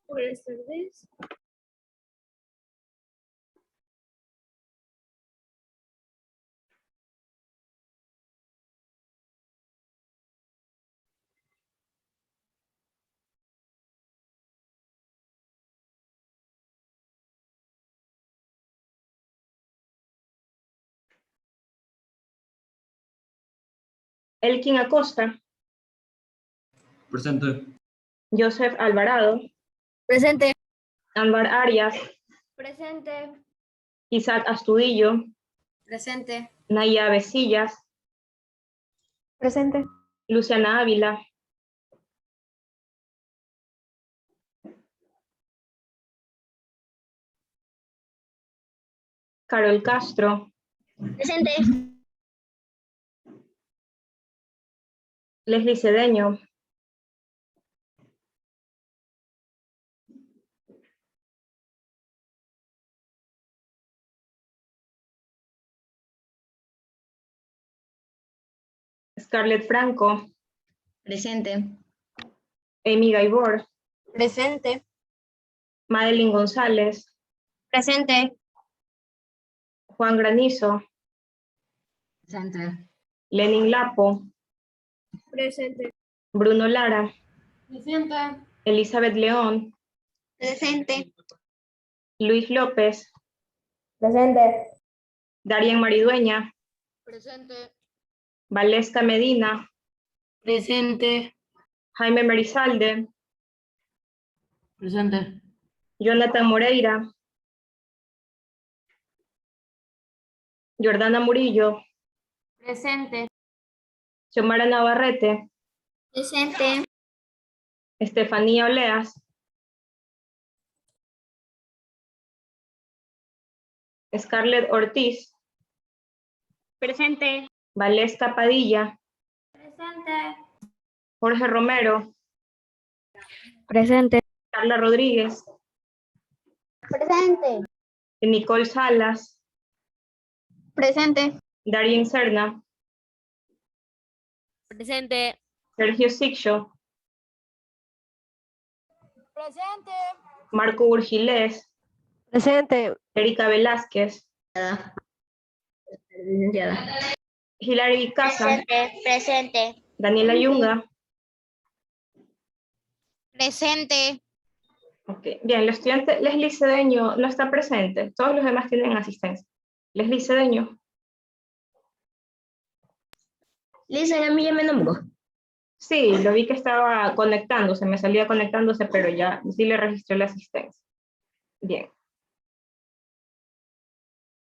Buenas tardes. Elkin Acosta. Presente. Joseph Alvarado. Presente. Anwar Arias. Presente. Isaac Astudillo. Presente. Naya Besillas. Presente. Luciana Ávila. Carol Castro. Presente. Leslie Cedeño. Scarlett Franco. Presente. Amy Gaibor. Presente. Madeline González. Presente. Juan Granizo. Presente. Lenin Lapo. Presente. Bruno Lara. Presente. Elizabeth León. Presente. Luis López. Presente. Darien Maridueña. Presente. Valesca Medina. Presente. Jaime Merizalde. Presente. Jonathan Moreira. Jordana Murillo. Presente. Xiomara Navarrete. Presente. Estefanía Oleas. Scarlett Ortiz. Presente. Valesca Padilla. Presente. Jorge Romero. Presente. Carla Rodríguez. Presente. Nicole Salas. Presente. Darien Serna. Presente. Sergio Sixo. Presente. Marco Urgilés. Presente. Erika Velázquez. Licenciada. Hilary Casa. Presente. Daniela Yunga. Presente. Okay. Bien, el estudiante Leslie Cedeño no está presente. Todos los demás tienen asistencia. Leslie Cedeño. Lisa, a mí ya me nombró. Sí, lo vi que estaba conectándose, me salía conectándose, pero ya sí le registré la asistencia. Bien.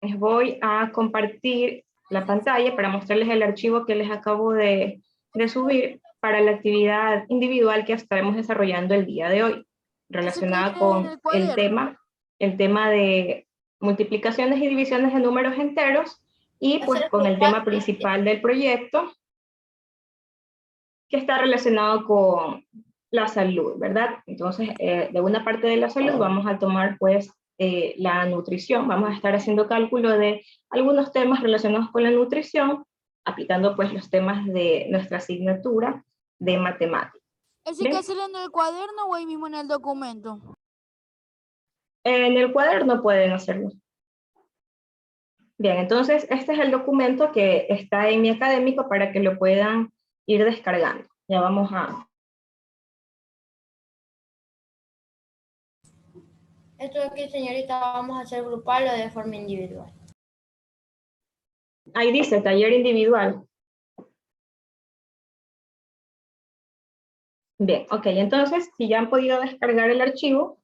Les voy a compartir la pantalla para mostrarles el archivo que les acabo de subir para la actividad individual que estaremos desarrollando el día de hoy, relacionada con el tema de multiplicaciones y divisiones de números enteros y pues con el tema principal del proyecto, que está relacionado con la salud, ¿verdad? Entonces, de una parte de la salud vamos a tomar pues la nutrición, vamos a estar haciendo cálculo de algunos temas relacionados con la nutrición, aplicando pues los temas de nuestra asignatura de matemáticas. ¿Ese hay que hacerlo en el cuaderno o ahí mismo en el documento? En el cuaderno pueden hacerlo. Bien, entonces este es el documento que está en mi académico para que lo puedan ir descargando. Ya vamos a... Esto aquí, señorita, vamos a hacer grupal o de forma individual. Ahí dice taller individual. Bien, ok, entonces si ya han podido descargar el archivo,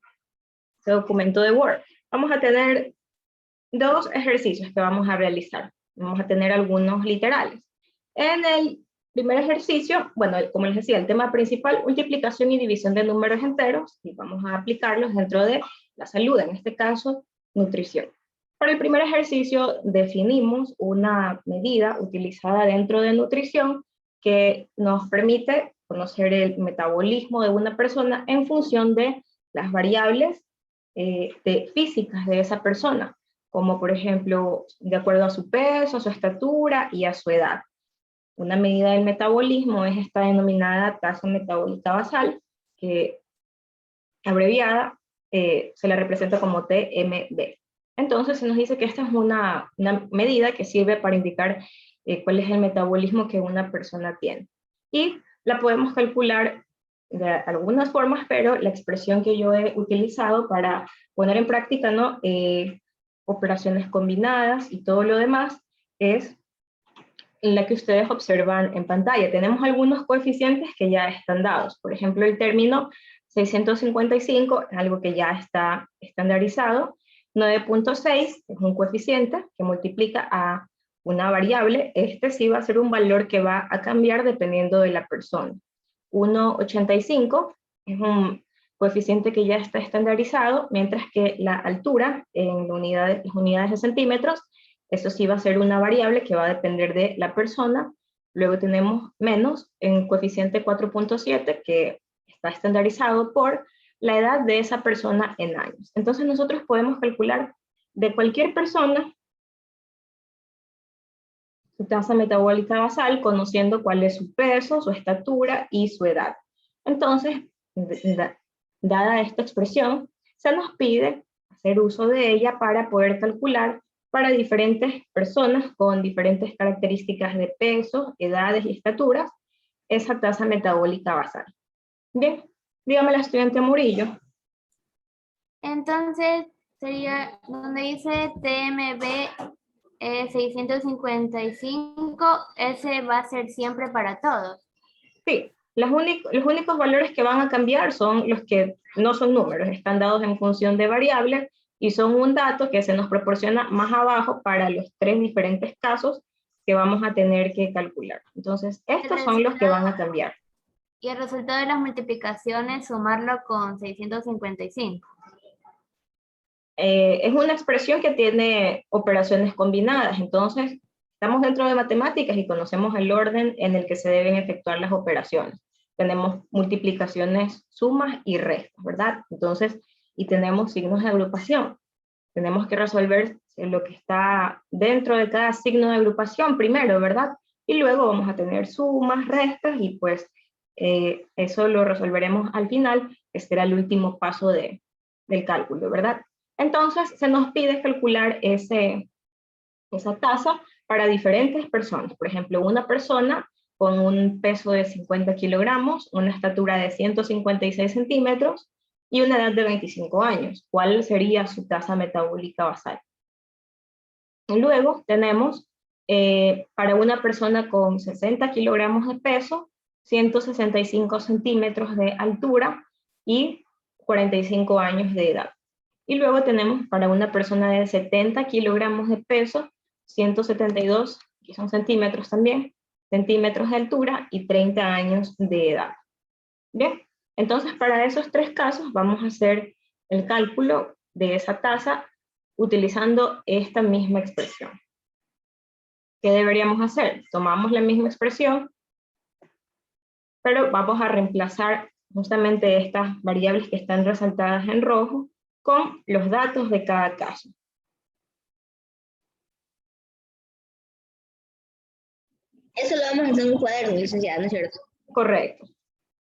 ese documento de Word, vamos a tener dos ejercicios que vamos a realizar. Vamos a tener algunos literales. En el primer ejercicio, bueno, como les decía, el tema principal, multiplicación y división de números enteros, y vamos a aplicarlos dentro de la salud, en este caso, nutrición. Para el primer ejercicio definimos una medida utilizada dentro de nutrición que nos permite conocer el metabolismo de una persona en función de las variables físicas de esa persona, como por ejemplo, de acuerdo a su peso, a su estatura y a su edad. Una medida del metabolismo es esta denominada tasa metabólica basal, que abreviada, se la representa como TMB. Entonces se nos dice que esta es una medida que sirve para indicar cuál es el metabolismo que una persona tiene. Y la podemos calcular de algunas formas, pero la expresión que yo he utilizado para poner en práctica, ¿no? Operaciones combinadas y todo lo demás, es la que ustedes observan en pantalla. Tenemos algunos coeficientes que ya están dados. Por ejemplo, el término 655 es algo que ya está estandarizado. 9.6 es un coeficiente que multiplica a una variable. Este sí va a ser un valor que va a cambiar dependiendo de la persona. 1.85 es un coeficiente que ya está estandarizado, mientras que la altura en las unidades de centímetros, eso sí va a ser una variable que va a depender de la persona. Luego tenemos menos en coeficiente 4.7, que está estandarizado por la edad de esa persona en años. Entonces nosotros podemos calcular de cualquier persona su tasa metabólica basal, conociendo cuál es su peso, su estatura y su edad. Entonces, dada esta expresión, se nos pide hacer uso de ella para poder calcular para diferentes personas con diferentes características de peso, edades y estaturas, esa tasa metabólica basal. Bien, dígame la estudiante Murillo. Entonces, sería donde dice TMB 655, ese va a ser siempre para todos. Sí, los únicos valores que van a cambiar son los que no son números, están dados en función de variables y son un dato que se nos proporciona más abajo para los 3 diferentes casos que vamos a tener que calcular. Entonces, estos son los que van a cambiar. Y el resultado de las multiplicaciones, sumarlo con 655. Es una expresión que tiene operaciones combinadas, entonces estamos dentro de matemáticas y conocemos el orden en el que se deben efectuar las operaciones. Tenemos multiplicaciones, sumas y restas, ¿verdad? Entonces, y tenemos signos de agrupación. Tenemos que resolver lo que está dentro de cada signo de agrupación primero, ¿verdad? Y luego vamos a tener sumas, restas, y pues eso lo resolveremos al final, que será el último paso del cálculo, ¿verdad? Entonces, se nos pide calcular esa tasa para diferentes personas. Por ejemplo, una persona con un peso de 50 kilogramos, una estatura de 156 centímetros y una edad de 25 años. ¿Cuál sería su tasa metabólica basal? Y luego tenemos para una persona con 60 kilogramos de peso, 165 centímetros de altura y 45 años de edad. Y luego tenemos para una persona de 70 kilogramos de peso, 172, que son centímetros también, centímetros de altura y 30 años de edad. Bien, entonces para esos 3 casos vamos a hacer el cálculo de esa tasa utilizando esta misma expresión. ¿Qué deberíamos hacer? Tomamos la misma expresión, pero vamos a reemplazar justamente estas variables que están resaltadas en rojo con los datos de cada caso. Eso lo vamos a hacer en un cuaderno, licenciada, ¿no es cierto? Correcto.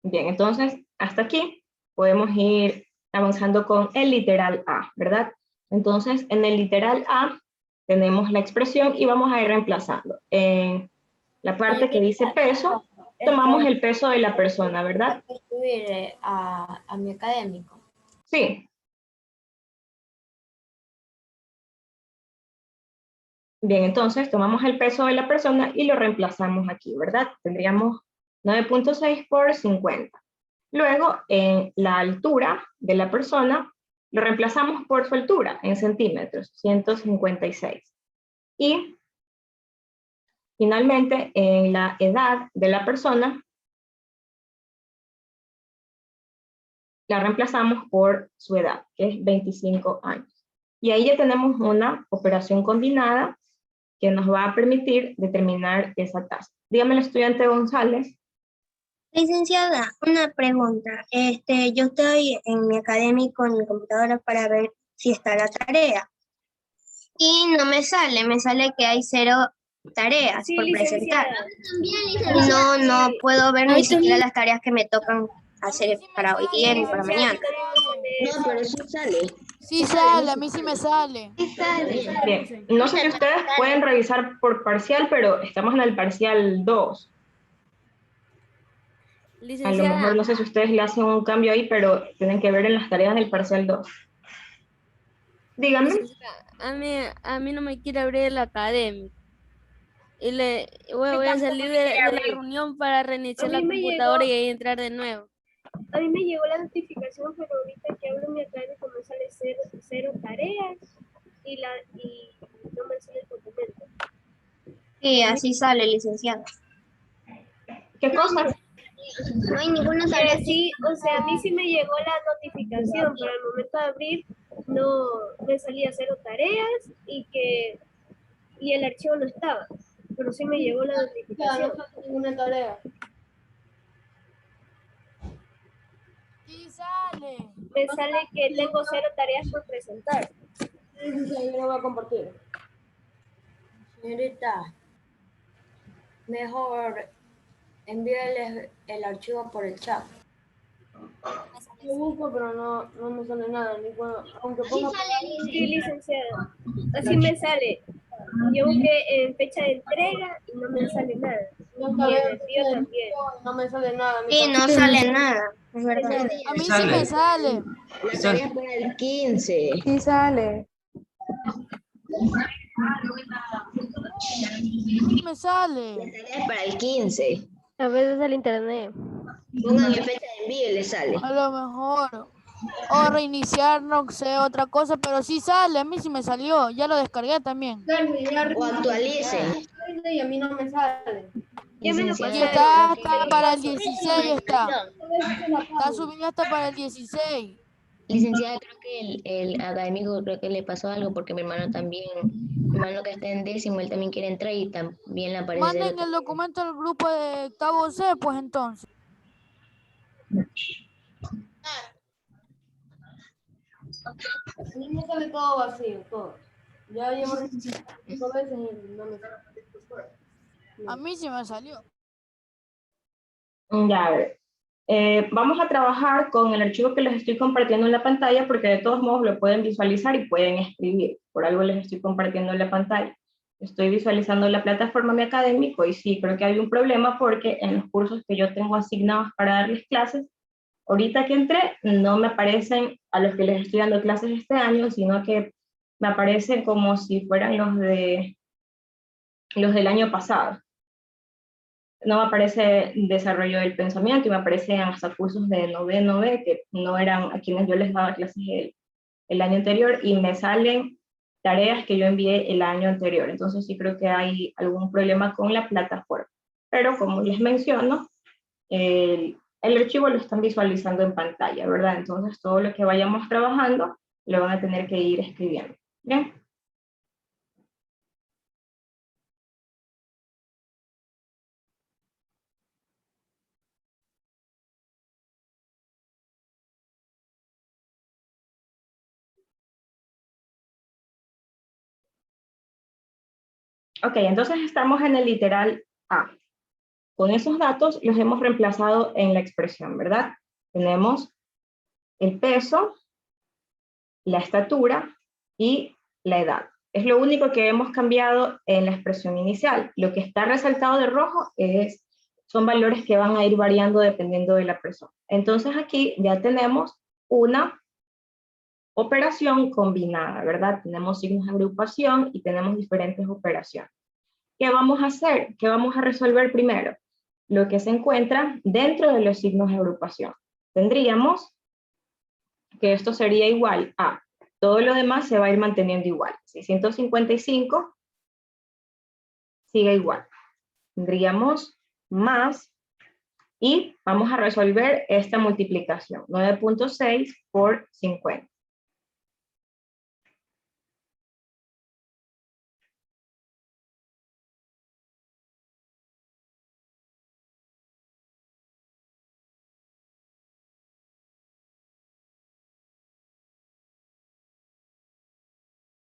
Bien, entonces hasta aquí podemos ir avanzando con el literal A, ¿verdad? Entonces en el literal A tenemos la expresión y vamos a ir reemplazando. En la parte que dice peso, tomamos el peso de la persona, ¿verdad? Subir a mi académico. Sí. Bien, entonces tomamos el peso de la persona y lo reemplazamos aquí, ¿verdad? Tendríamos 9.6 por 50. Luego, en la altura de la persona, lo reemplazamos por su altura en centímetros, 156. Y finalmente, en la edad de la persona, la reemplazamos por su edad, que es 25 años. Y ahí ya tenemos una operación combinada que nos va a permitir determinar esa tasa. Dígame el estudiante González. Licenciada, una pregunta. Yo estoy en mi académico, en mi computadora para ver si está la tarea. Y no me sale que hay 0 tareas por presentar. No puedo ver ni siquiera las tareas que me tocan hacer para hoy día y para mañana. No, pero sí sale. Sí sale, a mí sí me sale. Bien, no sé si ustedes pueden revisar por parcial, pero estamos en el parcial 2. A lo Licenciada, mejor no sé si ustedes le hacen un cambio ahí, pero tienen que ver en las tareas del parcial 2. Díganme. a mí no me quiere abrir el académico. Y voy a salir de la reunión para reiniciar la computadora y ahí entrar de nuevo. A mí me llegó la notificación, pero ahorita que hablo en mi académico me sale cero tareas y no me sale el documento. Sí, así sale, licenciada. ¿Qué cosa? No hay ninguna Pero tarea. sí, o sea, a mí sí me llegó la notificación, pero al momento de abrir no me salía cero tareas y el archivo no estaba. Pero sí me llegó la notificación. Ninguna tarea. Sí sale. Me sale que tengo cero tareas por presentar. Yo lo voy a compartir. Señorita, mejor envíale el archivo por el chat. Yo busco, pero no me sale nada. Ni cuando, aunque ponga... Sí, licenciada. Así me sale. Yo busqué en fecha de entrega y no me sale nada. Y en envío también. No me sale nada. Sí, no sale nada, es verdad. A mí sí me sale. La tarea es para el 15. Sí sale. Sí me sale. La tarea es para el 15. A veces el internet. Pongan en fecha de envío y le sale. A lo mejor. O reiniciar, no sé, otra cosa, pero sí sale. A mí sí me salió. Ya lo descargué también. O actualicen. Y a mí no me sale. Ya me lo Licenciada, Y pasaron. está para el 16, está. Está subido hasta para el 16. licenciada, creo que el académico creo que le pasó algo porque mi hermano también, mi hermano que está en 10º, él también quiere entrar y también le aparece cero Manden el documento al grupo de octavo C, pues entonces. A mí me sale todo vacío, todo. Ya llevo 5 veces y no me sale. A mí sí me salió. Ya, a ver. Vamos a trabajar con el archivo que les estoy compartiendo en la pantalla porque de todos modos lo pueden visualizar y pueden escribir. Por algo les estoy compartiendo en la pantalla. Estoy visualizando la plataforma Mi Académico y sí, creo que hay un problema porque en los cursos que yo tengo asignados para darles clases, ahorita que entré no me aparecen a los que les estoy dando clases este año, sino que me aparecen como si fueran los del año pasado. No me aparece desarrollo del pensamiento y me aparecen hasta cursos de noveno B que no eran a quienes yo les daba clases el año anterior y me salen tareas que yo envié el año anterior. Entonces sí creo que hay algún problema con la plataforma. Pero como les menciono, el archivo lo están visualizando en pantalla, ¿verdad? Entonces todo lo que vayamos trabajando lo van a tener que ir escribiendo. ¿Bien? Ok, entonces estamos en el literal A. Con esos datos los hemos reemplazado en la expresión, ¿verdad? Tenemos el peso, la estatura y la edad. Es lo único que hemos cambiado en la expresión inicial. Lo que está resaltado de rojo son valores que van a ir variando dependiendo de la persona. Entonces aquí ya tenemos una operación combinada, ¿verdad? Tenemos signos de agrupación y tenemos diferentes operaciones. ¿Qué vamos a hacer? ¿Qué vamos a resolver primero? Lo que se encuentra dentro de los signos de agrupación. Tendríamos que esto sería igual a, todo lo demás se va a ir manteniendo igual. 655 sigue igual. Tendríamos más y vamos a resolver esta multiplicación. 9.6 por 50.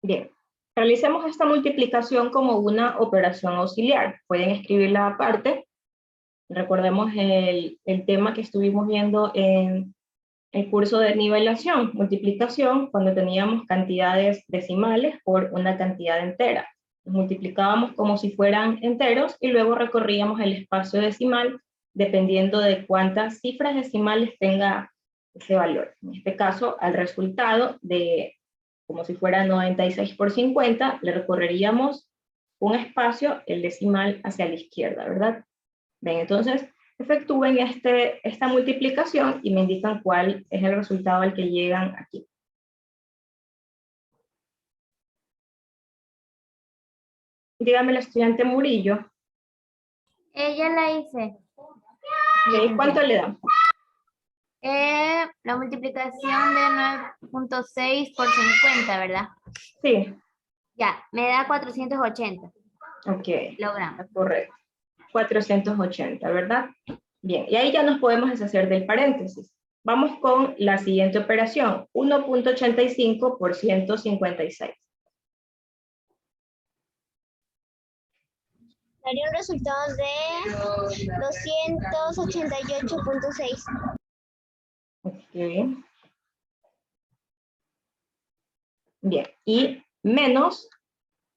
Bien, realicemos esta multiplicación como una operación auxiliar. Pueden escribirla aparte, Recordemos el tema que estuvimos viendo en el curso de nivelación, multiplicación, cuando teníamos cantidades decimales por una cantidad entera. Los multiplicábamos como si fueran enteros y luego recorríamos el espacio decimal dependiendo de cuántas cifras decimales tenga ese valor. En este caso, al resultado de como si fuera 96 por 50, le recorreríamos un espacio, el decimal, hacia la izquierda, ¿verdad? Ven, entonces efectúen esta multiplicación y me indican cuál es el resultado al que llegan aquí. Dígame el estudiante Murillo. Ya la hice. ¿Okay? ¿Cuánto le da? La multiplicación de 9.6 por 50, ¿verdad? Sí. Ya, me da 480. Ok. Logramos. Correcto. 480, ¿verdad? Bien, y ahí ya nos podemos deshacer del paréntesis. Vamos con la siguiente operación, 1.85 por 156. Daría un resultado de 288.6. Ok. Bien, y menos,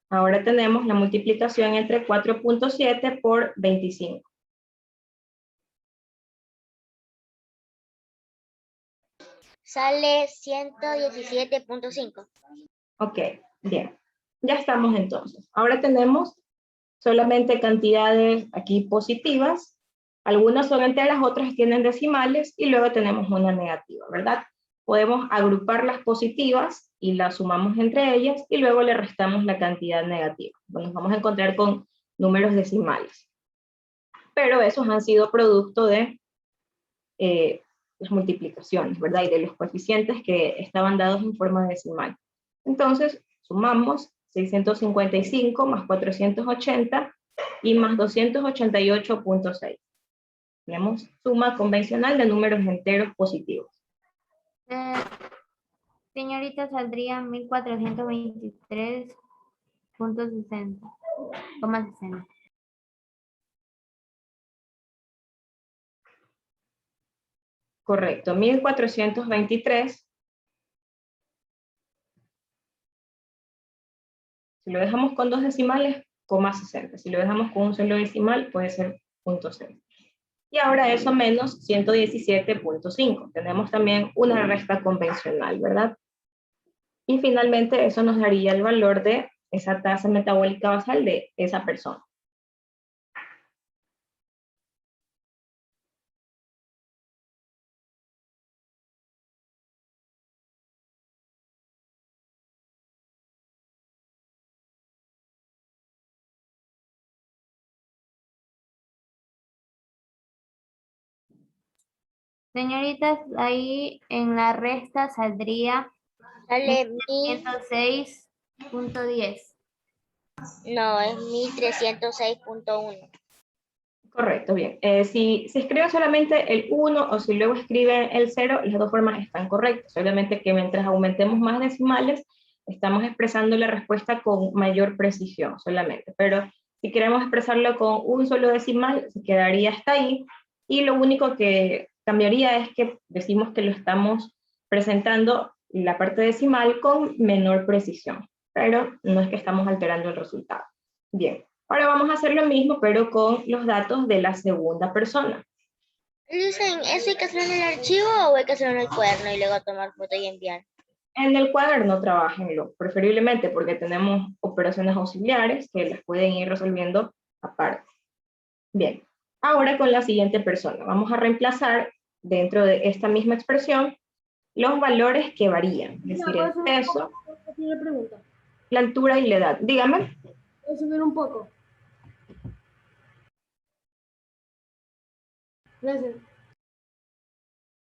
ahora tenemos la multiplicación entre 4.7 por 25. Sale 117.5. Ok, bien. Ya estamos entonces. Ahora tenemos solamente cantidades aquí positivas. Algunas son enteras, otras tienen decimales y luego tenemos una negativa, ¿verdad? Podemos agrupar las positivas y las sumamos entre ellas y luego le restamos la cantidad negativa. Nos vamos a encontrar con números decimales. Pero esos han sido producto de las multiplicaciones, ¿verdad? Y de los coeficientes que estaban dados en forma decimal. Entonces, sumamos 655 más 480 y más 288.6. Tenemos suma convencional de números enteros positivos. Señorita, saldría 1423.60. Correcto, 1423. Si lo dejamos con dos decimales, 0,60. Si lo dejamos con un solo decimal, puede ser 0.6. Y ahora eso menos 117.5. Tenemos también una resta convencional, ¿verdad? Y finalmente eso nos daría el valor de esa tasa metabólica basal de esa persona. Señoritas, ahí en la resta saldría Sale 106.10. No, es 1306.1. Correcto, bien. Si escriben solamente el 1 o si luego escriben el 0, las dos formas están correctas. Solamente que mientras aumentemos más decimales, estamos expresando la respuesta con mayor precisión solamente. Pero si queremos expresarlo con un solo decimal, se quedaría hasta ahí. Y lo único que cambiaría es que decimos que lo estamos presentando la parte decimal con menor precisión. Pero no es que estamos alterando el resultado. Bien. Ahora vamos a hacer lo mismo, pero con los datos de la segunda persona. Dicen, ¿eso hay que hacerlo en el archivo o hay que hacerlo en el cuaderno y luego tomar foto y enviar? En el cuaderno trabajenlo, preferiblemente porque tenemos operaciones auxiliares que las pueden ir resolviendo aparte. Bien, ahora con la siguiente persona. Vamos a reemplazar dentro de esta misma expresión los valores que varían, es decir, el peso, la altura y la edad. Dígame. ¿Puedo subir un poco? Gracias.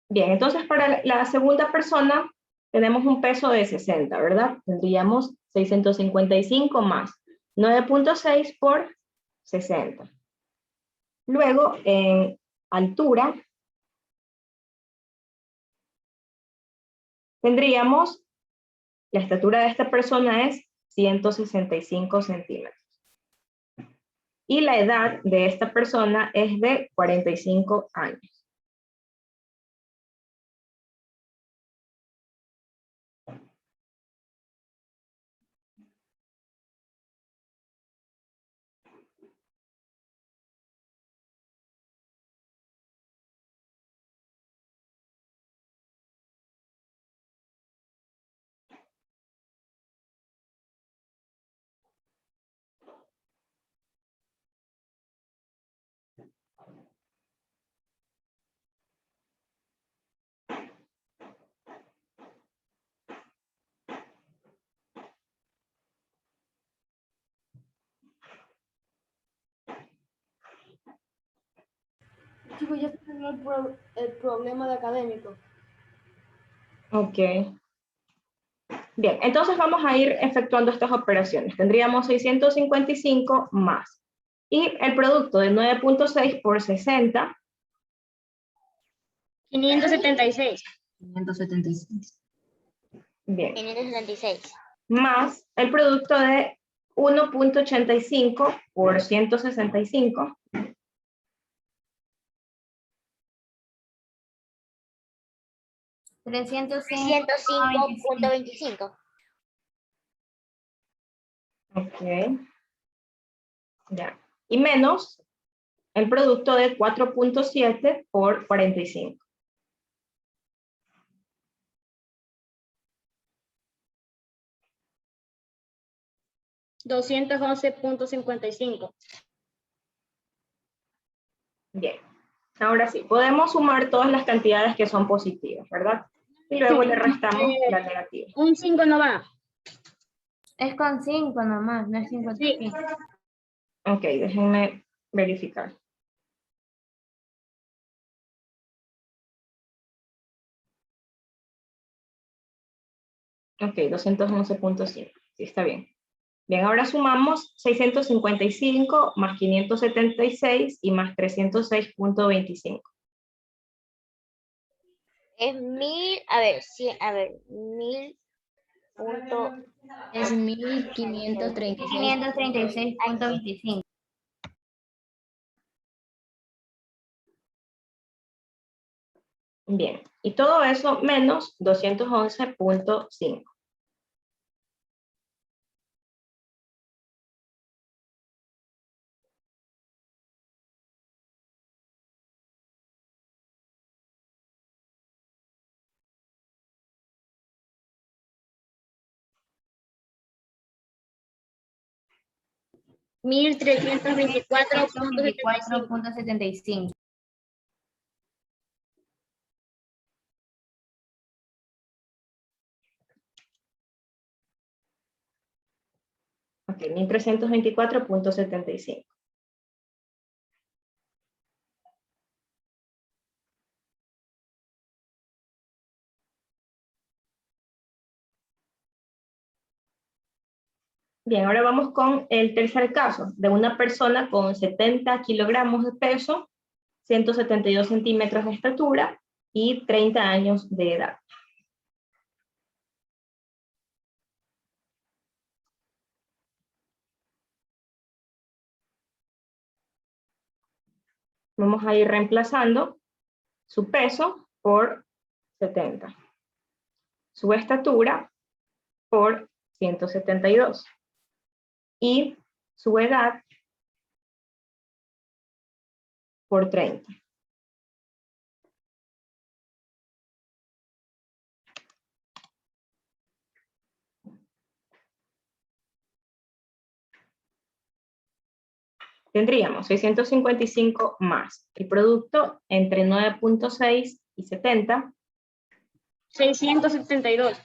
Bien, entonces para la segunda persona tenemos un peso de 60, ¿verdad? Tendríamos 655 más 9.6 por 60. Luego, en altura, tendríamos, la estatura de esta persona es 165 centímetros. y la edad de esta persona es de 45 años. Chicos, ya tengo el problema de académico. Ok. Bien, entonces vamos a ir efectuando estas operaciones. Tendríamos 655 más. Y el producto de 9.6 por 60. 576. 576. Bien. 576. Más el producto de 1.85 por 165. 305.25. Ok. Ya. Y menos el producto de 4.7 por 45. 211.55. Bien. Ahora sí, podemos sumar todas las cantidades que son positivas, ¿verdad? Y luego le restamos la negativa. Un 5 no va. Es con 5 nomás, no es 55. Ok, déjenme verificar. Ok, 211.5. Sí, está bien. Bien, ahora sumamos 655 más 576 y más 306.25. Es 1000, a ver, sí, a ver, 1000 punto, Es 1536. 536.25. Bien, y todo eso menos 211.5. $1,324.75. 24.75. Ok, 1324.75. Bien, ahora vamos con el tercer caso, de una persona con 70 kilogramos de peso, 172 centímetros de estatura y 30 años de edad. Vamos a ir reemplazando su peso por 70, su estatura por 172 y su edad por 30. Tendríamos 655 más el producto entre 9.6 y 70. 672.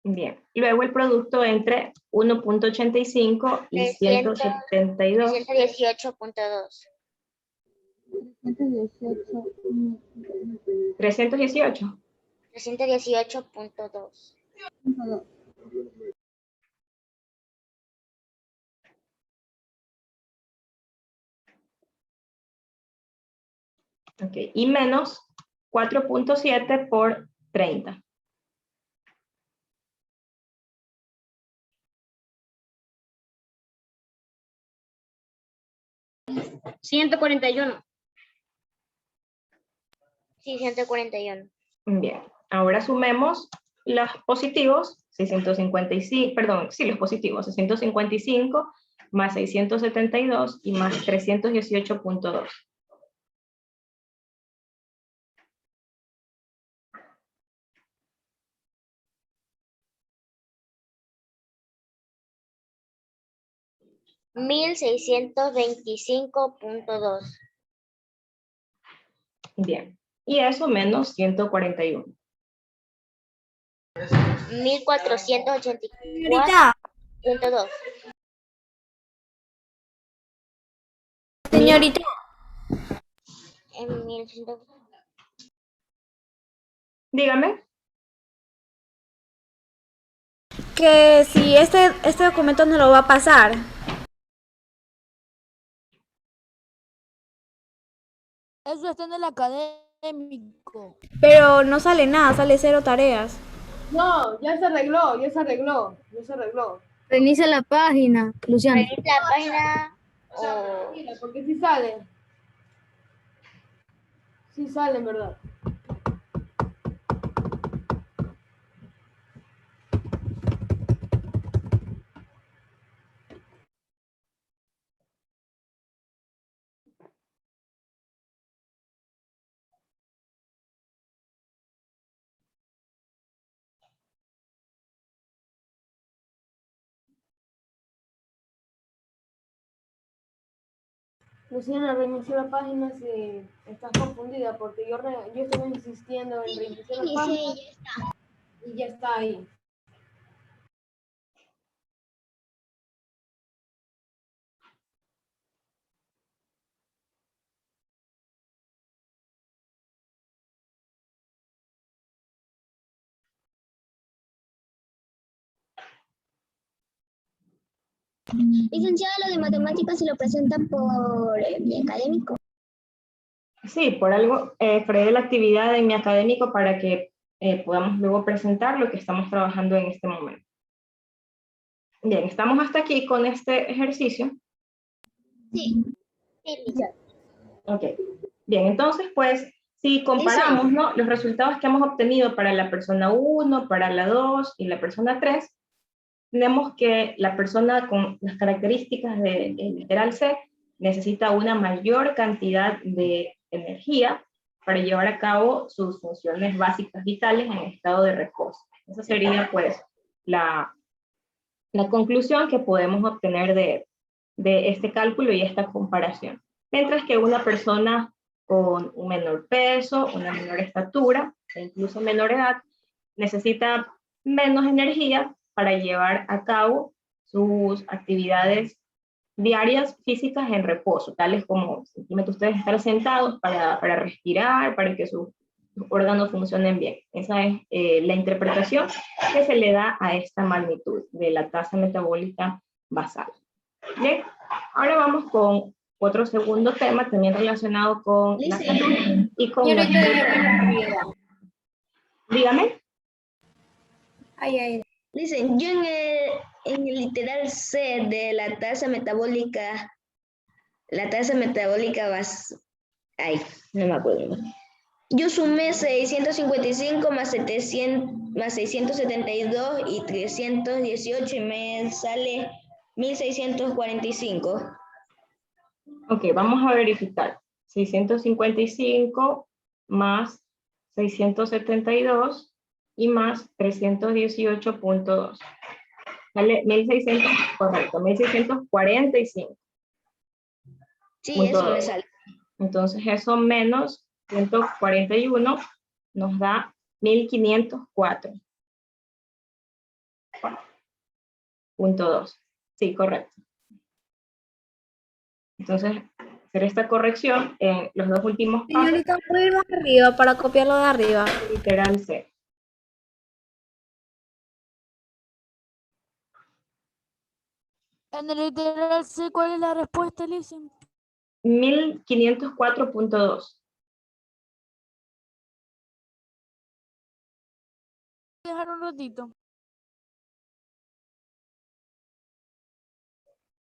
Bien, luego el producto entre 1.85 y 172. 318.2. 318. 318.2. Ok, y menos 4.7 por 30. 141. Sí, 141. Bien, ahora sumemos los positivos, 655, perdón, sí, los positivos, 655 más 672 y más 318.2. $1,625.2. Bien, y eso menos 141. 1,484.2. Señorita, En 1,100. Dígame. que si este documento no lo va a pasar. Eso está en el académico. Pero no sale nada, sale 0 tareas. No, ya se arregló, ya se arregló, ya se arregló. Reinicia la página, Luciano. Reinicia la página o... Mira, porque sí sale. Sí sale, en verdad. Luciana, reinició la página si estás confundida, porque yo estuve insistiendo en reiniciar la página y ya está ahí. Licenciada, lo de matemáticas se lo presentan por mi académico. Sí, por algo creé la actividad en mi académico para que podamos luego presentar lo que estamos trabajando en este momento. Bien, estamos hasta aquí con este ejercicio. Sí. Sí, licenciada. Ok. Bien, entonces, pues, si comparamos, ¿no?, los resultados que hemos obtenido para la persona 1, para la 2 y la persona 3, tenemos que la persona con las características del literal C necesita una mayor cantidad de energía para llevar a cabo sus funciones básicas vitales en estado de reposo. Esa sería, pues, la conclusión que podemos obtener de este cálculo y esta comparación. Mientras que una persona con un menor peso, una menor estatura e incluso menor edad necesita menos energía para llevar a cabo sus actividades diarias físicas en reposo, tales como simplemente ustedes estar sentados para respirar, para que sus órganos funcionen bien. Esa es la interpretación que se le da a esta magnitud de la tasa metabólica basal. Bien, ahora vamos con otro segundo tema también relacionado con la salud y con Dígame. Dicen, yo en el literal C de la tasa metabólica ay, no me acuerdo. Yo sumé 655 más 700, más 672 y 318 y me sale 1,645. Ok, vamos a verificar. 655 más 672 y más 318.2. Sale 1600, correcto, 1645. Sí, eso me sale. Entonces eso menos 141 nos da 1504.2. Sí, correcto. Entonces, hacer esta corrección en los dos últimos pasos. Señorita, ¿puedo ir más arriba para copiarlo de arriba? Literal C. En el literal C, ¿cuál es la respuesta, Listen? 1504.2. Dejar un ratito.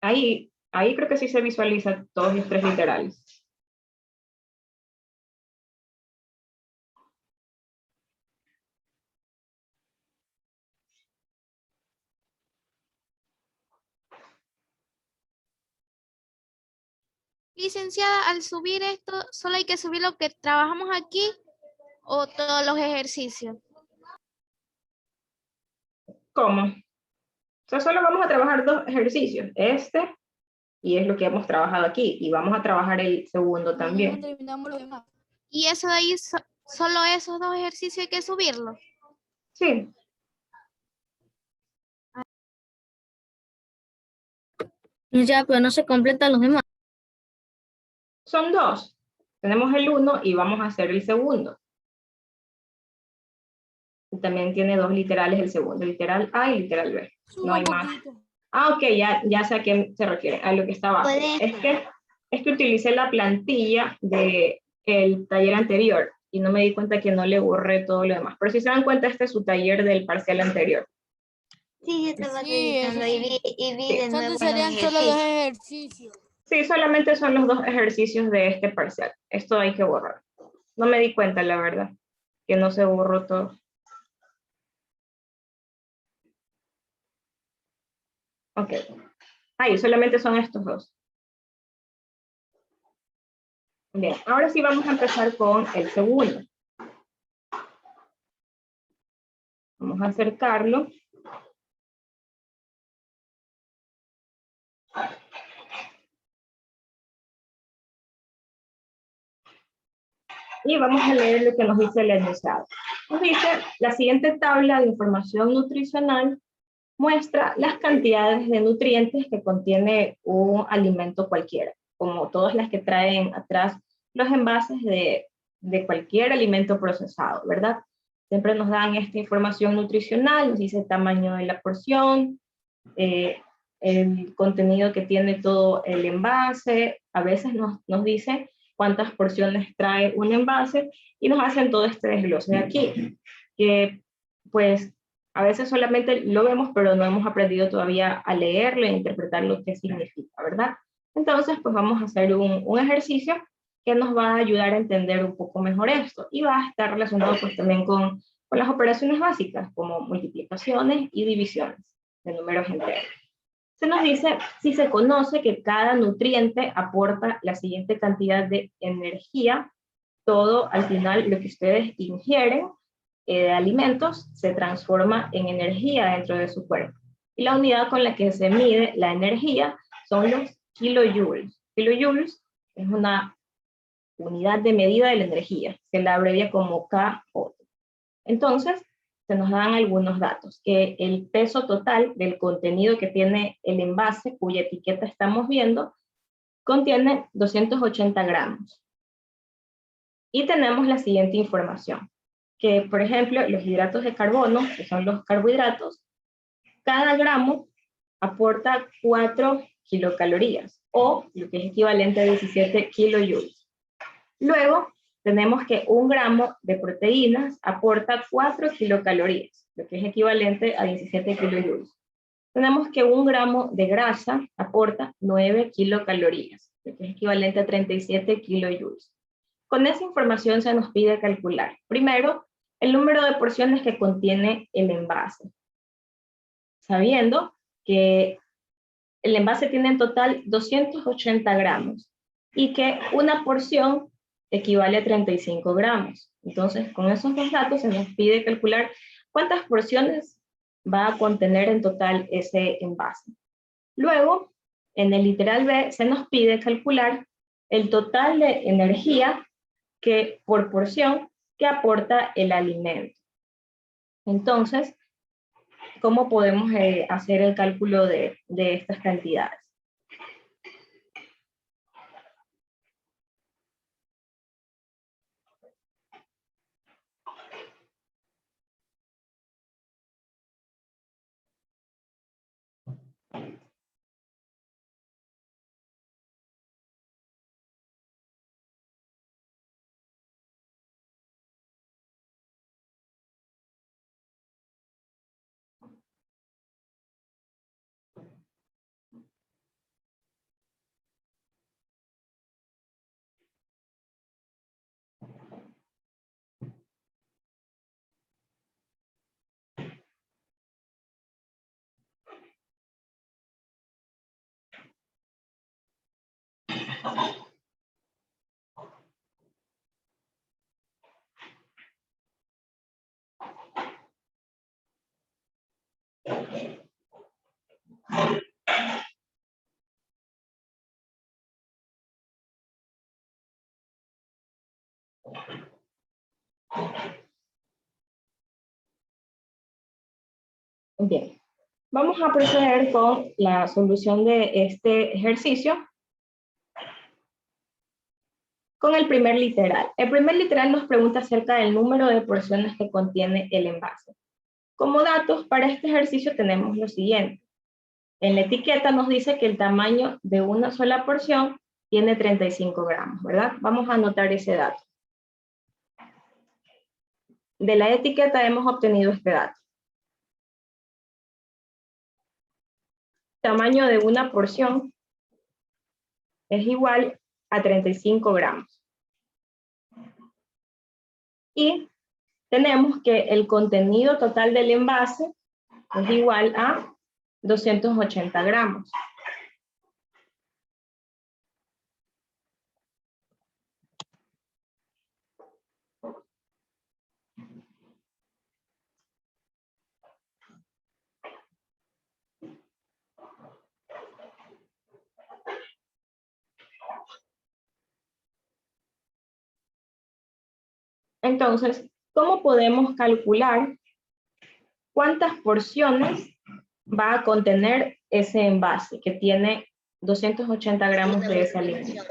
Ahí Ahí creo que sí se visualiza todos los tres literales. Licenciada, al subir esto, ¿solo hay que subir lo que trabajamos aquí o todos los ejercicios? ¿Cómo? O sea, solo vamos a trabajar dos ejercicios. Este, y es lo que hemos trabajado aquí. Y vamos a trabajar el segundo también. Terminamos lo demás. Y eso de ahí, solo esos dos ejercicios hay que subirlos. Sí. Ya, pero no se completan los demás. Son dos. Tenemos el 1 y vamos a hacer el segundo. Y también tiene dos literales el segundo, literal A y literal B. No hay más. Ah, ok, ya sé a qué se refiere, a lo que está abajo. Es que utilicé la plantilla del taller anterior y no me di cuenta que no le borré todo lo demás. Pero si se dan cuenta, este es su taller del parcial anterior. Sí, yo estaba Sí, revisando y vi de nuevo entonces los serían solo ejercicios. dos ejercicios. Sí, solamente son los dos ejercicios de este parcial. Esto hay que borrar. No me di cuenta, la verdad, que no se borró todo. Ok. Ahí, solamente son estos dos. Bien, ahora sí vamos a empezar con el segundo. Vamos a acercarlo. Y vamos a leer lo que nos dice el enunciado. Nos dice, la siguiente tabla de información nutricional muestra las cantidades de nutrientes que contiene un alimento cualquiera, como todas las que traen atrás los envases de cualquier alimento procesado, ¿verdad? Siempre nos dan esta información nutricional, nos dice el tamaño de la porción, el contenido que tiene todo el envase, a veces nos dice cuántas porciones trae un envase y nos hacen todo este desglose de aquí, que pues a veces solamente lo vemos, pero no hemos aprendido todavía a leerlo e interpretar lo que significa, ¿verdad? Entonces, pues vamos a hacer un ejercicio que nos va a ayudar a entender un poco mejor esto y va a estar relacionado pues también con las operaciones básicas, como multiplicaciones y divisiones de números enteros. Se nos dice si se conoce que cada nutriente aporta la siguiente cantidad de energía, todo al final lo que ustedes ingieren de alimentos se transforma en energía dentro de su cuerpo. Y la unidad con la que se mide la energía son los kilojoules. Kilojoules es una unidad de medida de la energía, se la abrevia como KJ. Entonces, se nos dan algunos datos, que el peso total del contenido que tiene el envase, cuya etiqueta estamos viendo, contiene 280 gramos. Y tenemos la siguiente información, que por ejemplo, los hidratos de carbono, que son los carbohidratos, cada gramo aporta 4 kilocalorías, o lo que es equivalente a 17 kilojoules. Luego, tenemos que 1 gramo de proteínas aporta 4 kilocalorías, lo que es equivalente a 17 kilojoules. Tenemos que 1 gramo de grasa aporta 9 kilocalorías, lo que es equivalente a 37 kilojoules. Con esa información se nos pide calcular, primero, el número de porciones que contiene el envase, sabiendo que el envase tiene en total 280 gramos y que una porción equivale a 35 gramos. Entonces, con esos dos datos se nos pide calcular cuántas porciones va a contener en total ese envase. Luego, en el literal B, se nos pide calcular el total de energía que por porción que aporta el alimento. Entonces, ¿cómo podemos hacer el cálculo de estas cantidades? Bien, vamos a proceder con la solución de este ejercicio con el primer literal. El primer literal nos pregunta acerca del número de porciones que contiene el envase. Como datos para este ejercicio tenemos lo siguiente. En la etiqueta nos dice que el tamaño de una sola porción tiene 35 gramos, ¿verdad? Vamos a anotar ese dato. De la etiqueta hemos obtenido este dato. Tamaño de una porción es igual a 35 gramos. Y tenemos que el contenido total del envase es igual a 280 gramos. Entonces, ¿cómo podemos calcular cuántas porciones va a contener ese envase que tiene 280 gramos de ese alimento?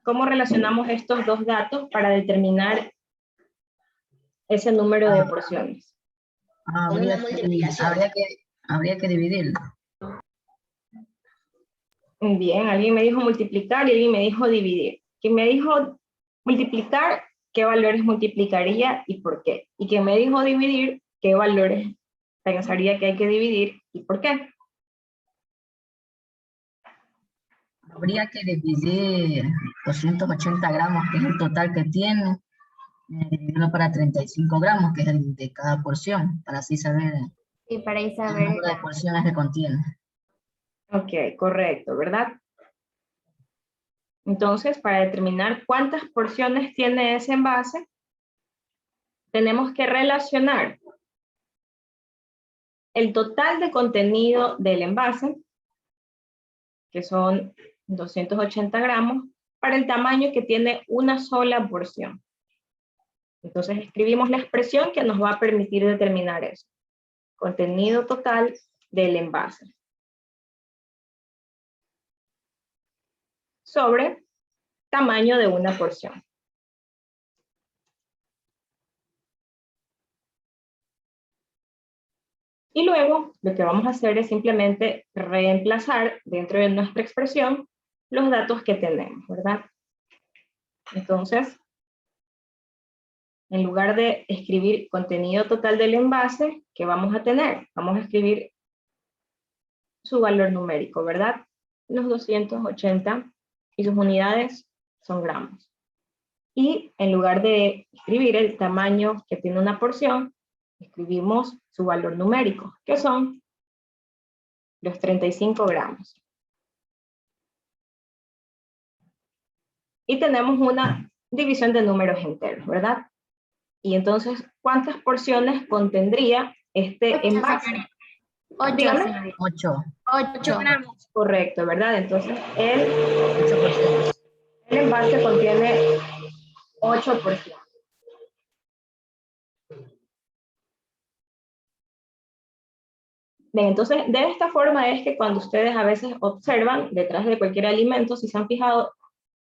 ¿Cómo relacionamos estos dos datos para determinar ese número de porciones? Habría que dividirlo. Bien, alguien me dijo multiplicar y alguien me dijo dividir. Quien me dijo multiplicar, ¿qué valores multiplicaría y por qué? Y quien me dijo dividir, ¿qué valores pensaría que hay que dividir y por qué? Habría que dividir 280 gramos, que es el total que tiene, dividirlo para 35 gramos, que es el de cada porción, para así saber Y para ahí el saber número de porciones que contiene. Ok, correcto, ¿verdad? Entonces, para determinar cuántas porciones tiene ese envase, tenemos que relacionar el total de contenido del envase, que son 280 gramos, para el tamaño que tiene una sola porción. Entonces escribimos la expresión que nos va a permitir determinar eso. Contenido total del envase. Sobre tamaño de una porción. Y luego lo que vamos a hacer es simplemente reemplazar dentro de nuestra expresión los datos que tenemos, ¿verdad? Entonces, en lugar de escribir contenido total del envase, ¿qué vamos a tener? Vamos a escribir su valor numérico, ¿verdad? Los 280 y sus unidades son gramos. Y en lugar de escribir el tamaño que tiene una porción, escribimos su valor numérico, que son los 35 gramos. Y tenemos una división de números enteros, ¿verdad? Y entonces, ¿cuántas porciones contendría este envase? 8. Dígame. 8. 8 gramos. Correcto, ¿verdad? Entonces, el envase contiene 8 porciones. Bien, entonces, de esta forma es que cuando ustedes a veces observan detrás de cualquier alimento, si se han fijado,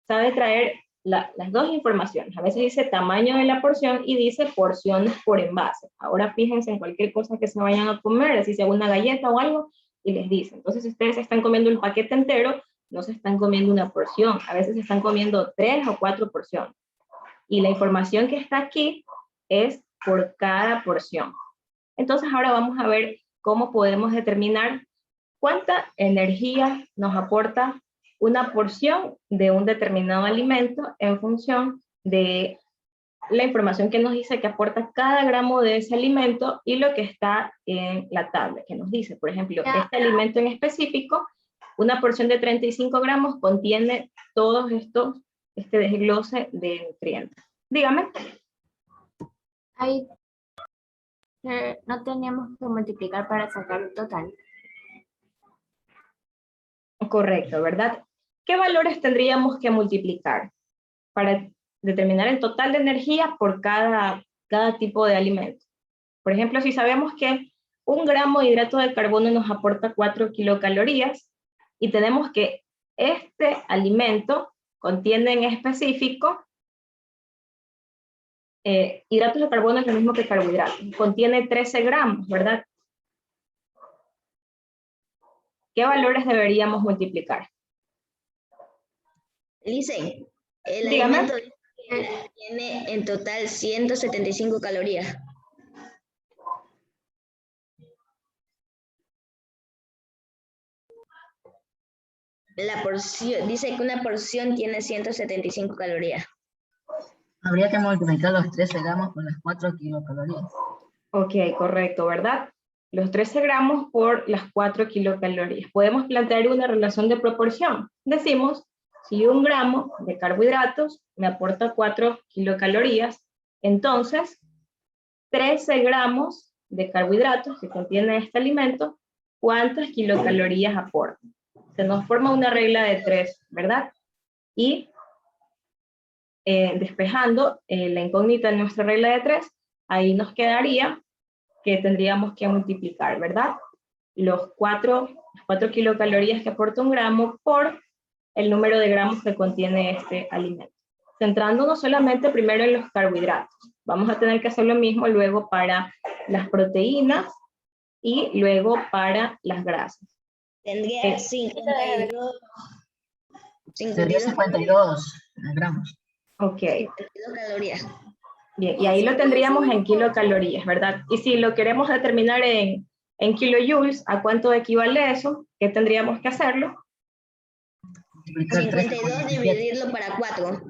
sabe traer las dos informaciones. A veces dice tamaño de la porción y dice porciones por envase. Ahora fíjense en cualquier cosa que se vayan a comer, así sea una galleta o algo, y les dice. Entonces, si ustedes están comiendo un paquete entero, no se están comiendo una porción. A veces se están comiendo 3 o 4 porciones. Y la información que está aquí es por cada porción. Entonces, ahora vamos a ver cómo podemos determinar cuánta energía nos aporta una porción de un determinado alimento en función de la información que nos dice que aporta cada gramo de ese alimento y lo que está en la tabla, que nos dice, por ejemplo, este alimento en específico una porción de 35 gramos contiene todos estos, este desglose de nutrientes. Dígame. Ahí no teníamos que multiplicar para sacar el total. Correcto, ¿verdad? ¿Qué valores tendríamos que multiplicar para determinar el total de energía por cada tipo de alimento? Por ejemplo, si sabemos que 1 gramo de hidrato de carbono nos aporta 4 kilocalorías y tenemos que este alimento contiene en específico hidratos de carbono es lo mismo que carbohidratos, contiene 13 gramos, ¿verdad? ¿Qué valores deberíamos multiplicar? Dice, el Dígame. alimento tiene en total 175 calorías. La porción, dice que una porción tiene 175 calorías. Habría que multiplicar los 13 gramos por las 4 kilocalorías. Ok, correcto, ¿verdad? Los 13 gramos por las 4 kilocalorías. Podemos plantear una relación de proporción. Decimos, si 1 gramo de carbohidratos me aporta 4 kilocalorías, entonces 13 gramos de carbohidratos que contiene este alimento, ¿cuántas kilocalorías aporta? Se nos forma una regla de 3, ¿verdad? Y despejando la incógnita en nuestra regla de 3, ahí nos quedaría que tendríamos que multiplicar, ¿verdad? Las 4 kilocalorías que aporta 1 gramo por el número de gramos que contiene este alimento. Centrándonos solamente primero en los carbohidratos. Vamos a tener que hacer lo mismo luego para las proteínas y luego para las grasas. Tendría 52. Sería 52 gramos. Ok. 52 calorías. Bien, y ahí lo tendríamos en kilocalorías, ¿verdad? Y si lo queremos determinar en kilojoules, ¿a cuánto equivale eso? ¿Qué tendríamos que hacerlo? 52 dividirlo para 4.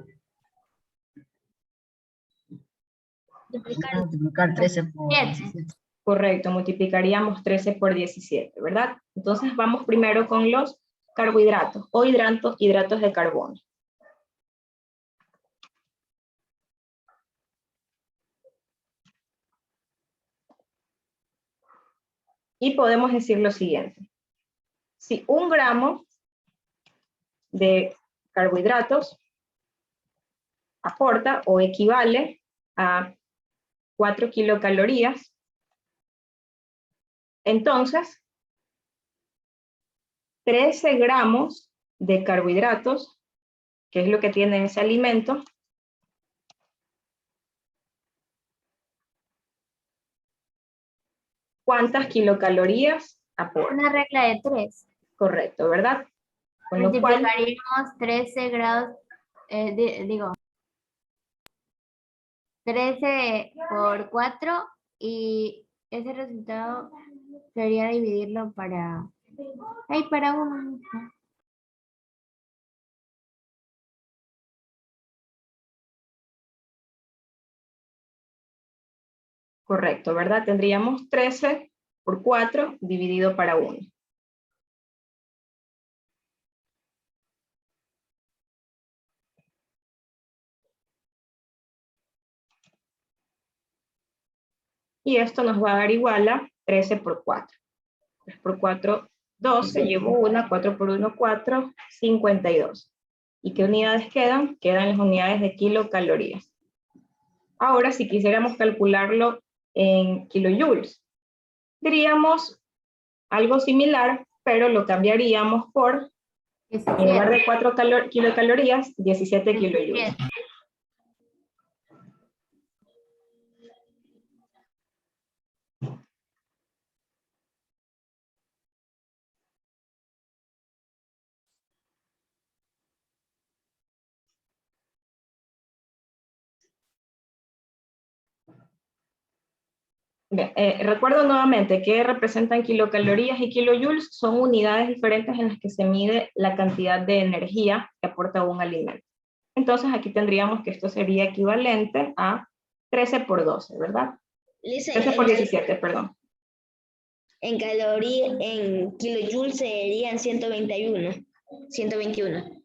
Multiplicar 13 por 17. Correcto, multiplicaríamos 13 por 17, ¿verdad? Entonces vamos primero con los carbohidratos o hidratos de carbono. Y podemos decir lo siguiente. Si 1 gramo de carbohidratos aporta o equivale a 4 kilocalorías, entonces 13 gramos de carbohidratos, que es lo que tiene ese alimento, ¿cuántas kilocalorías aporta? Una regla de 3. Correcto, ¿verdad? Con lo cual, Multiplicaríamos 13 grados, 13 por 4 y ese resultado sería dividirlo para 1. correcto, ¿verdad? Tendríamos 13 por 4 dividido para 1. Y esto nos va a dar igual a 13 por 4. 3 por 4, 12, llevo 1, 4 por 1, 4, 52. ¿Y qué unidades quedan? Quedan las unidades de kilocalorías. Ahora, si quisiéramos calcularlo en kilojoules, diríamos algo similar, pero lo cambiaríamos por, en lugar de 4 kilocalorías, 17 kilojoules. Bien, recuerdo nuevamente que representan kilocalorías y kilojoules, son unidades diferentes en las que se mide la cantidad de energía que aporta un alimento. Entonces aquí tendríamos que esto sería equivalente a 13 por 12, ¿verdad? 13 por 17, perdón. En calorías, en kilojoules serían 121. 121.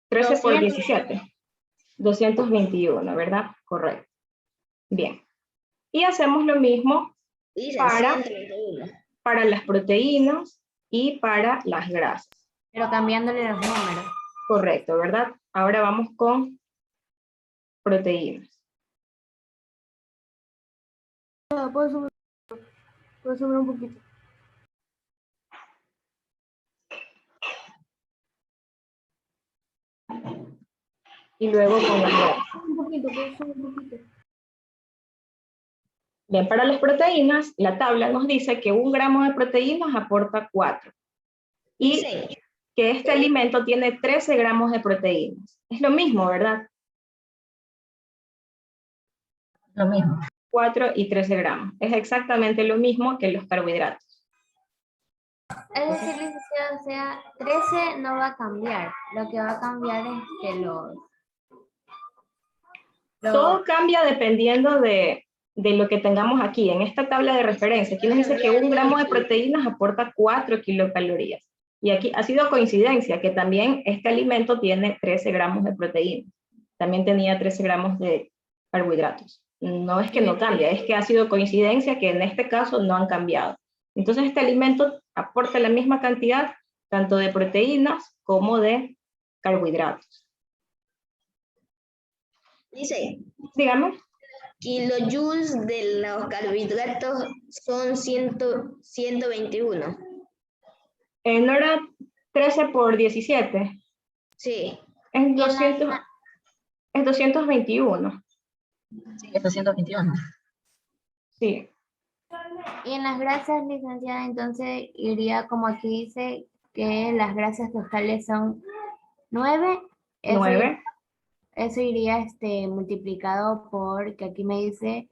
13 por 17. 221, ¿verdad? Correcto. Bien. Y hacemos lo mismo Dice para 121. las proteínas y para las grasas. Pero cambiándole los números. Correcto, ¿verdad? Ahora vamos con proteínas. Puedo subir un poquito. Y luego con las grasas. Un poquito, puedo subir un poquito. Bien, para las proteínas, la tabla nos dice que 1 gramo de proteínas aporta 4. Y Sí. que este alimento tiene 13 gramos de proteínas. Es lo mismo, ¿verdad? Lo mismo. 4 y 13 gramos. Es exactamente lo mismo que los carbohidratos. Es decir, licenciado, o sea, 13 no va a cambiar. Lo que va a cambiar es que Todo cambia dependiendo de lo que tengamos aquí. En esta tabla de referencia, aquí nos dice que 1 gramo de proteínas aporta 4 kilocalorías. Y aquí ha sido coincidencia que también este alimento tiene 13 gramos de proteínas. También tenía 13 gramos de carbohidratos. No es que no cambia, es que ha sido coincidencia que en este caso no han cambiado. Entonces este alimento aporta la misma cantidad tanto de proteínas como de carbohidratos. Dice, Dígame. kilojoules de los carbohidratos son 121. ¿No era 13 por 17? Sí. Es 221. Sí, es 221. Sí. Y en las grasas, licenciada, entonces iría como aquí dice que las grasas totales son 9. 9. Eso iría multiplicado por, que aquí me dice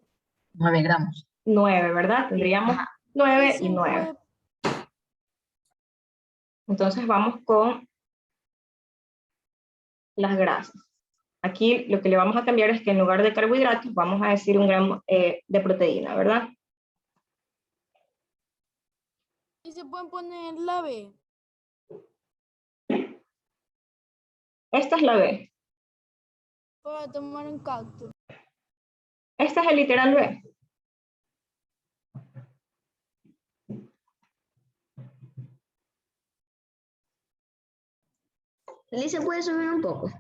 9 gramos. 9, ¿verdad? Tendríamos 9 y 9. Entonces vamos con las grasas. Aquí lo que le vamos a cambiar es que en lugar de carbohidratos vamos a decir 1 gramo de proteína, ¿verdad? ¿Y se pueden poner la B? Esta es la B. Para tomar un cactus. Este es el literal B. Lisa, ¿puede subir un poco?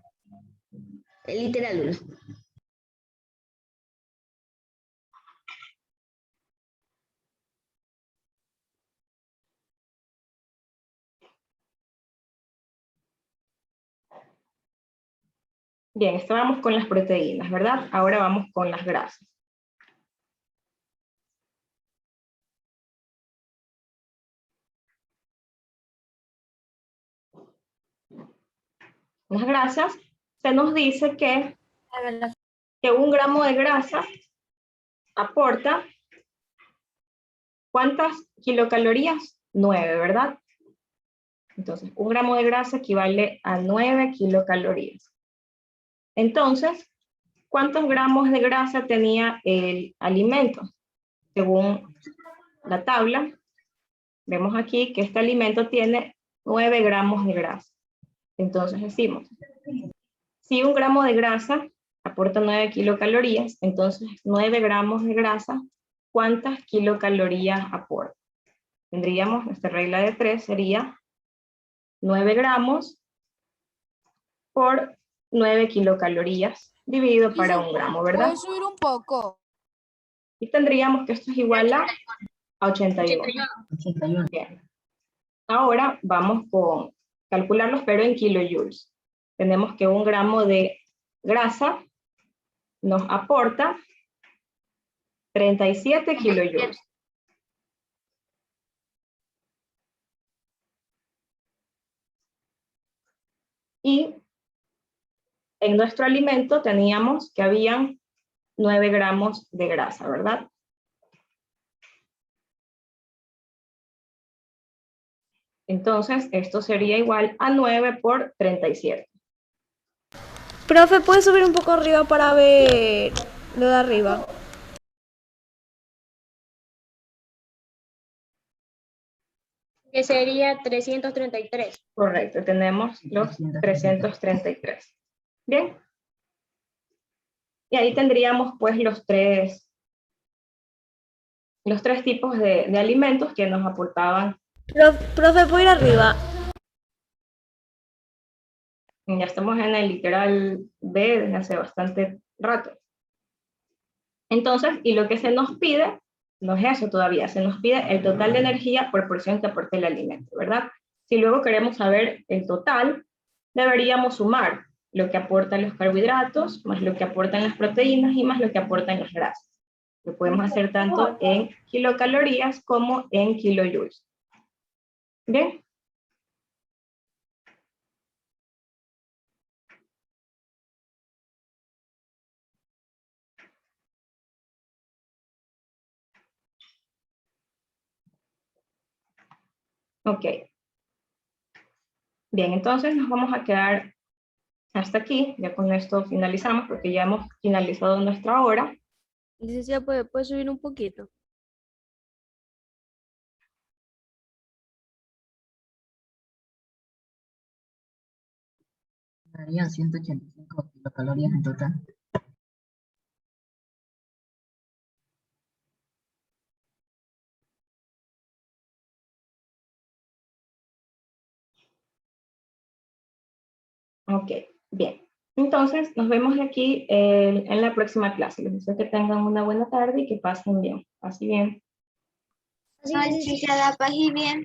El literal 1. Bien, estábamos con las proteínas, ¿verdad? Ahora vamos con las grasas. Las grasas, se nos dice que 1 gramo de grasa aporta, ¿cuántas kilocalorías? 9, ¿verdad? Entonces, 1 gramo de grasa equivale a 9 kilocalorías. Entonces, ¿cuántos gramos de grasa tenía el alimento? Según la tabla, vemos aquí que este alimento tiene 9 gramos de grasa. Entonces decimos, si 1 gramo de grasa aporta 9 kilocalorías, entonces 9 gramos de grasa, ¿cuántas kilocalorías aporta? Tendríamos, nuestra regla de 3 sería 9 gramos por 9 kilocalorías dividido para 1 gramo, ¿verdad? ¿Puedes subir un poco? Y tendríamos que esto es igual a 81. 81. Bien. Ahora vamos con calcularlos, pero en kilojoules. Tenemos que 1 gramo de grasa nos aporta 37 kilojoules. Y en nuestro alimento teníamos que habían 9 gramos de grasa, ¿verdad? Entonces, esto sería igual a 9 por 37. Profe, ¿puede subir un poco arriba para ver lo de arriba? Que sería 333. Correcto, tenemos los 333. Bien. Y ahí tendríamos pues los tres tipos de alimentos que nos aportaban. Profe, ¿puedo ir arriba? Ya estamos en el literal B desde hace bastante rato. Entonces, y lo que se nos pide, no es eso todavía, se nos pide el total de energía por porción que aporte el alimento, ¿verdad? Si luego queremos saber el total, deberíamos sumar lo que aportan los carbohidratos, más lo que aportan las proteínas y más lo que aportan las grasas. Lo podemos hacer tanto en kilocalorías como en kilojoules. ¿Bien? Ok. Bien, entonces nos vamos a quedar hasta aquí. Ya con esto finalizamos porque ya hemos finalizado nuestra hora. Licenciada, ¿puede subir un poquito? Darían 185 kilocalorías en total. Ok, bien. Entonces, nos vemos aquí en la próxima clase. Les deseo que tengan una buena tarde y que pasen bien. Así bien. Licenciada, paz y bien.